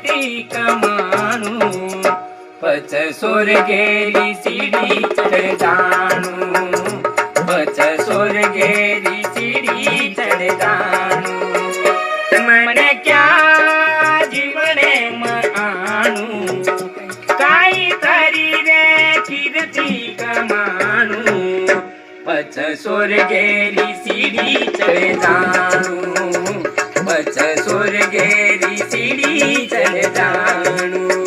कीर्ति कमाणू पच सोर गेरी सीढ़ी चढ़ जाणू पच सोर गेरी सीढ़ी चढ़ जाणू मन क्या जीवने माणू काही तरी रे कीर्ति कमाणू पच सोर गेरी सीढ़ी चढ़ जाणू पच सोर गेरी सीढ़ी चढ़ जाणू।